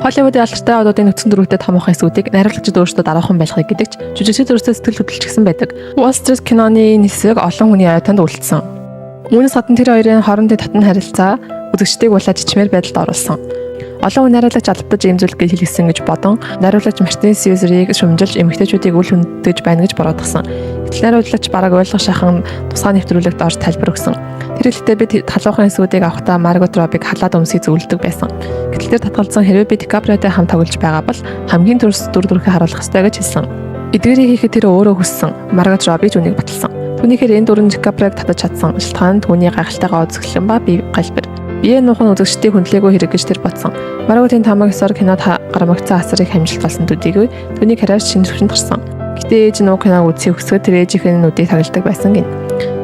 Холливуудын алдартай одуудын нөхцөл төрөлтэй томоохон эсүүдийг найруулагчид өөрсдөө дараахан байлгахыг гэдэгч жүжигчид өөрсдөө сэтгэл хөдлөлчихсөн байдаг. Wall Street киноны нисэг олон хүний ойтонд үлдсэн. Үүнээс гадна тэр хоёрын хоорондын татан харилцаа үзэгчдийг улаад чичмээр байдалд оруулсан. Олон хүн найруулагч албадаж имзүүлэх гэж хэлсэн гэж бодон найруулагч Мартин Сьюзерийг шүмжилж эмэгтэйчүүдийг үл хөндөгж байна гэж бородгсон. Гэтэл найруулагч бараг ойлгох шахан тусгай нэвтрүүлэгт орж тайлбар өгсөн. Тэр хэлэхдээ би талуухан эсүүдийг авахдаа Маргот Роббиг халаад өмсөй зөвлөдөг байсан. Гэтэл тэр татгалзсан хэрвээ би Дикаприотой хамт тоглож байгаа бол хамгийн түрс дүр төрхийг харуулах ёстой гэж хэлсэн. Эдгээрийг хийхэд тэр өөрөө хүссэн. Маргот Робби түүнийг баталсан. Түүнийхээр энэ дүрэн Дикаприог татаж чадсан. Шалтгаан нь түүний гайхалтайгаа үзэсгэлэн ба бие галбир. Бие нуухан үзэгчдийг хүндлээгүй хэрэг гэж тэр бодсон. Марготын тамаг ёсоор кинод гарамгцсан асарыг хамжилт болсон төдийгүй түүний карьер шинэ төвшөнд гарсан. Гэтэ ээж нь киног үзхийг хүсгээд тэр ээжийнхээ нүдийг тагилдаг байсан гин.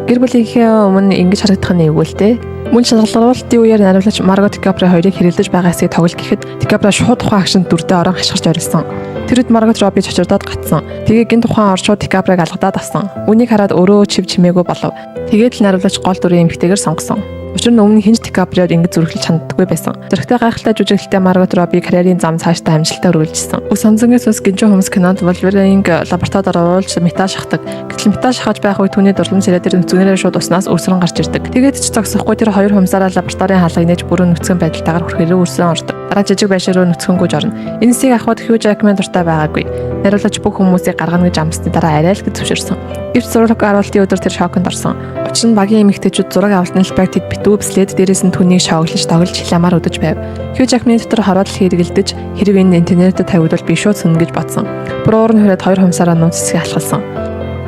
Гэр бүлийнхээ өмнө ингэж харагдах нь эвгүүлтэй. Мөн шалгалтын үеэр найруулагч Марго Дикаприо хоёрыг хэрэлдэж байгаа эсэхийг тоглох гэхэд Дикаприо шууд тухайн акшнд дүрдээ орон хашгирч орилсон. Тэр үед Марго Робби чочирдоод гатсан. Тэгээ гин тухайн орчууд Дикаприог алгадаад авсан. Үүнийг хараад өөрөө чив чимээгүй болов. Тэгээд л найруулагч гол дүрийн эмэгтэйгээр сонгосон. Учир нь өмнө хинж Дикаприод ингэж зүрхлэж чаддаггүй байсан. Зөрөгтэй гайхалтай жүжиглэлтэй Марго Робби карьерийн зам цаашдаа амжилттай үргэлжилсэн. Үс самзангаас ус гинжин хүмүүс кинонд Wolverine лабораторид оруулж металл шахдаг. Гэтэл металл шахаж байх үед түүний дурлам сэрээ тэр нүцгнэрээ шууд уснаас өсрөн гарч ирдэг. Тэгээд ч зогсохгүй тэр хоёр хүмүүсаараа лабораторийн хаалгыг нээж бүрэн нүцгэн байдалтайгаар хүрхээрээ өрсөн ордог. Дараа жижиг байшин руу нүцгэнгүйж орно. Энэсийг авахд Hugh Jackman дуртай байгаагүй. Найруулагч бүх хүмүүсийг гаргана гэж амсны дараа арай л гэж зөвшөөрсөн. Гэвч зураг авалтын өдөр тэр шоконд орсон. Учир нь багийн эмэгтэйчүүд зураг авалтны талбайг битүү бслээд дээрээс нь түүнийг шоглож тоглож хиламаар өдөж байв. Hugh Jackman дотор хороод л хэрэгэлдэж хэрэг энэ интернетэд тавигдвал би шууд сүнэ гэж бодсон. Бүр уур нь хүрээд хоёр хумсараа нууц хэсгийг алхалсан.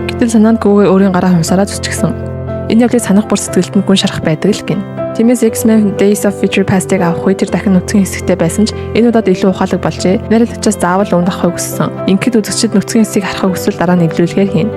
Гэтэл санаанд гүүгээ өөрийн гараа хумсараа зүсчихсэн. Энэ явдлыг санах бүр сэтгэлдэнд гүн шарах байдаг л гин. Тиймээс X-Men Days of Future Past-ыг авах үед тэр дахин нүцгэн хэсэгтэй байсан ч энэ удаад илүү ухаалаг болжээ. Найруулагчаас заавал үүнд авахыг хүссэн. Ингээд үзэгчид нүцгэн хэсгийг харахыг хүсвэл дараа нь эвлүүлэхээр хийн.